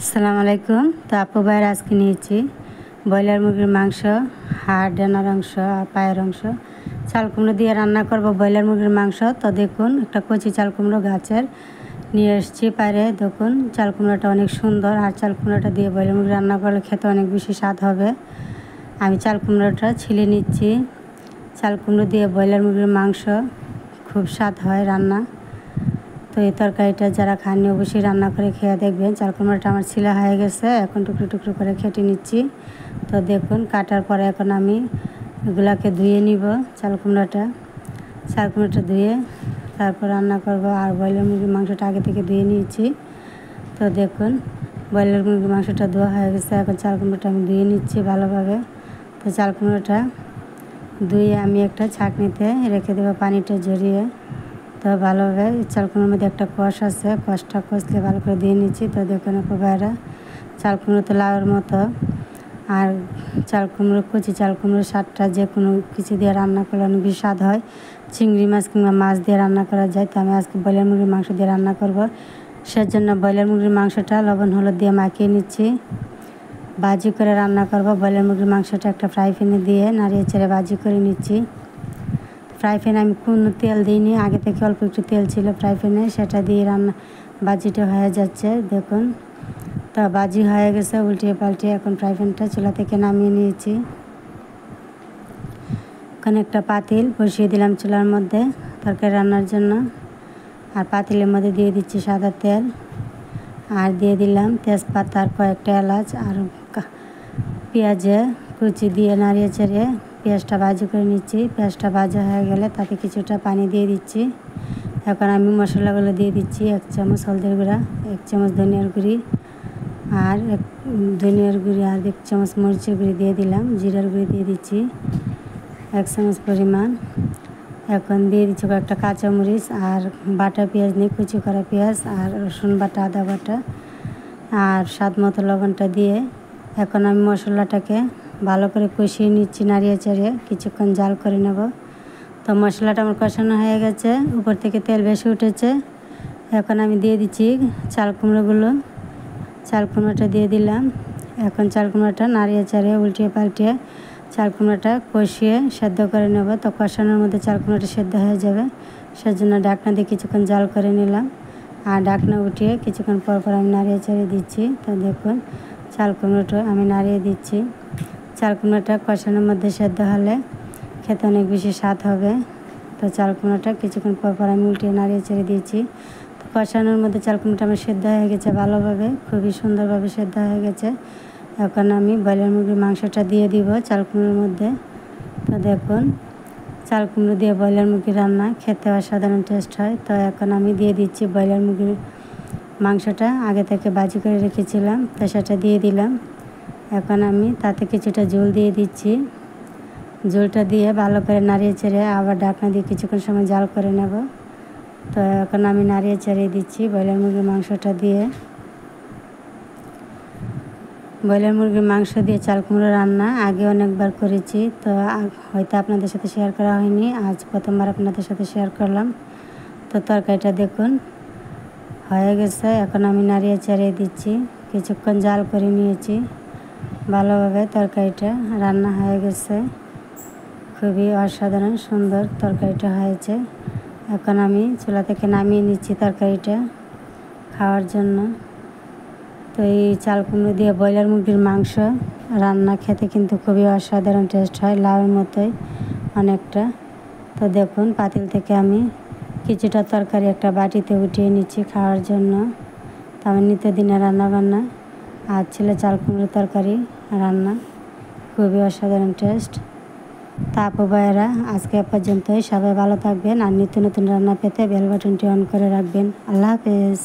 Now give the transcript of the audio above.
আসসালামু আলাইকুম। তো আপু ভাইয়ের আজকে নিয়েছি ব্রয়লার মুরগির মাংস, হাড় ডানার অংশ আর পায়ের অংশ চাল কুমড়ো দিয়ে রান্না করব ব্রয়লার মুরগির মাংস। তো দেখুন একটা কচি চাল কুমড়ো গাছের নিয়ে এসেছি পায়রে। দেখুন চাল কুমড়োটা অনেক সুন্দর, আর চাল কুমড়োটা দিয়ে ব্রয়লার মুরগি রান্না করলে খেতে অনেক বেশি স্বাদ হবে। আমি চাল কুমড়োটা ছিলে নিচ্ছি। চাল কুমড়ো দিয়ে ব্রয়লার মুরগির মাংস খুব স্বাদ হয় রান্না। তো এই তরকারিটা যারা খাননি অবশ্যই রান্না করে খেয়ে দেখবেন। চাল কুমড়োটা আমার ছিলা হয়ে গেছে, এখন টুকরো টুকরো করে কেটে নিচ্ছি। তো দেখুন কাটার পরে এখন আমি এগুলাকে ধুয়ে নিব। চাল কুমড়োটা ধুয়ে তারপর রান্না করব। আর ব্রয়লার মুরগির মাংসটা আগে থেকে ধুয়ে নিয়েছি। তো দেখুন ব্রয়লার মুরগির মাংসটা ধোয়া হয়ে গেছে, এখন চাল কুমড়োটা আমি ধুয়ে নিচ্ছি ভালোভাবে। তো চাল কুমড়োটা ধুয়ে আমি একটা ছাঁকনিতে রেখে দেবো পানিটা ঝরিয়ে। তো ভালোভাবে চাল কুমড়োর মধ্যে একটা কষ আছে, কষটা কষলে ভালো করে দিয়ে নিচ্ছি। তো দেখুন বাইরা চাল কুমড়ো তো লাউয়ের মতো, আর চাল কুমড়ো কচি চাল কুমড়োর স্বাদটা যে কোনো কিছু দিয়ে রান্না করলে অনেক বেশি স্বাদ হয়। চিংড়ি মাছ কিংবা মাছ দিয়ে রান্না করা যায়। তো আমি আজকে ব্রয়লার মুরগির মাংস দিয়ে রান্না করব। সেজন্য ব্রয়লার মুরগির মাংসটা লবণ হলুদ দিয়ে মাখিয়ে নিচ্ছি। ভাজি করে রান্না করব। ব্রয়লার মুরগির মাংসটা একটা ফ্রাই প্যানে দিয়ে নাড়িয়ে চেড়ে ভাজি করে নিচ্ছি। ফ্রাই প্যানে আমি কোনো তেল দিইনি, আগে থেকে অল্প একটু তেল ছিল ফ্রাই প্যানে, সেটা দিয়ে রান্না ভাজিটা হয়ে যাচ্ছে। দেখুন তো ভাজি হয়ে গেছে, উল্টিয়ে পাল্টিয়ে এখন ফ্রাই প্যানটা চুলা থেকে নামিয়ে নিয়েছি। ওখানে একটা পাতিল বসিয়ে দিলাম চুলার মধ্যে তরকারি রান্নার জন্য। আর পাতিলের মধ্যে দিয়ে দিচ্ছি সাদা তেল, আর দিয়ে দিলাম তেজপাতা আর কয়েকটা এলাচ, আর পেঁয়াজে কুচি দিয়ে নাড়িয়ে চেড়ে পেঁয়াজটা ভাজি করে নিচ্ছি। পেঁয়াজটা ভাজা হয়ে গেলে তাতে কিছুটা পানি দিয়ে দিচ্ছি। এখন আমি মশলাগুলো দিয়ে দিচ্ছি। 1 চামচ হলদের গুঁড়া, 1 চামচ ধনিয়ার গুঁড়ি, আর 1 চামচ মরিচের গুঁড়ি দিয়ে দিলাম। জিরার গুঁড়ি দিয়ে দিচ্ছি 1 চামচ পরিমাণ। এখন দিয়ে দিচ্ছি কয়েকটা কাঁচামরিচ আর বাটা পেঁয়াজ নিয়ে কুচি করা পেঁয়াজ, আর রসুন বাটা, আদা বাটা, আর স্বাদ মতো লবণটা দিয়ে এখন আমি মশলাটাকে ভালো করে কষিয়ে নিচ্ছি নাড়িয়ে চাড়িয়ে কিছুক্ষণ জাল করে নেব। তো মশলাটা আমার কষানো হয়ে গেছে, উপর থেকে তেল বেশি উঠেছে। এখন আমি দিয়ে দিচ্ছি চাল কুমড়োটা দিয়ে দিলাম। এখন চাল কুমড়োটা নাড়িয়ে চাড়িয়ে উল্টিয়ে পাল্টিয়ে চাল কুমড়োটা কষিয়ে সেদ্ধ করে নেব। তো কষানোর মধ্যে চাল কুমড়োটা সেদ্ধ হয়ে যাবে, সেজন্য ঢাকনা দিয়ে কিছুক্ষণ জাল করে নিলাম। আর ঢাকনা উঠিয়ে কিছুক্ষণ পর পর আমি নাড়িয়ে চাড়িয়ে দিচ্ছি। তো দেখুন চাল কুমড়োটা আমি নাড়িয়ে দিচ্ছি। চাল কুমড়োটা কষানোর মধ্যে সেদ্ধ হলে খেতে অনেক বেশি স্বাদ হবে। তো চাল কুমড়োটা কিছুক্ষণ পর পর আমি উল্টিয়ে নাড়িয়ে ছেড়ে দিয়েছি। তো কষানোর মধ্যে চাল কুমড়োটা আমার সেদ্ধ হয়ে গেছে ভালোভাবে, খুবই সুন্দরভাবে সেদ্ধ হয়ে গেছে। এখন আমি ব্রয়লার মুরগির মাংসটা দিয়ে দিব চাল কুমড়োর মধ্যে। তো দেখুন চাল কুমড়ো দিয়ে ব্রয়লার মুরগি রান্না খেতে অসাধারণ টেস্ট হয়। তো এখন আমি দিয়ে দিচ্ছি ব্রয়লার মুরগির মাংসটা আগে থেকে ভাজি করে রেখেছিলাম, তো সেটা দিয়ে দিলাম। এখন আমি তাতে কিছুটা ঝোল দিয়ে দিচ্ছি। ঝোলটা দিয়ে ভালো করে নাড়িয়ে চেড়ে আবার ঢাকনা দিয়ে কিছুক্ষণ সময় জাল করে নেব। তো এখন আমি নাড়িয়ে চেড়িয়ে দিচ্ছি ব্রয়লার মুরগির মাংসটা দিয়ে। ব্রয়লার মুরগির মাংস দিয়ে চাল কুমড়ো রান্না আগে অনেকবার করেছি, তো হয়তো আপনাদের সাথে শেয়ার করা হয়নি, আজ প্রথমবার আপনাদের সাথে শেয়ার করলাম। তো তরকারিটা দেখুন হয়ে গেছে, এখন আমি নাড়িয়ে চেড়িয়ে দিচ্ছি। কিছুক্ষণ জাল করে নিয়েছি ভালোভাবে, তরকারিটা রান্না হয়ে গেছে। খুবই অসাধারণ সুন্দর তরকারিটা হয়েছে। এখন আমি চুলা থেকে নামিয়ে নিচ্ছি তরকারিটা খাওয়ার জন্য। তো এই চাল কুমড়ো দিয়ে ব্রয়লার মুরগির মাংস রান্না খেতে কিন্তু খুবই অসাধারণ টেস্ট হয়, লাউয়ের মতোই অনেকটা। তো দেখুন পাতিল থেকে আমি কিছুটা তরকারি একটা বাটিতে উঠিয়ে নিচ্ছি খাওয়ার জন্য। তো আমি নিত্যদিনের রান্নাবান্না আর ছিল চাল কুমড়ো তরকারি রান্না, খুবই অসাধারণ টেস্ট। তা আপু ভাইয়েরা আজকে পর্যন্তই, সবাই ভালো থাকবেন আর নিত্য নতুন রান্না পেতে বেল বাটনটি অন করে রাখবেন। আল্লাহ হাফেজ।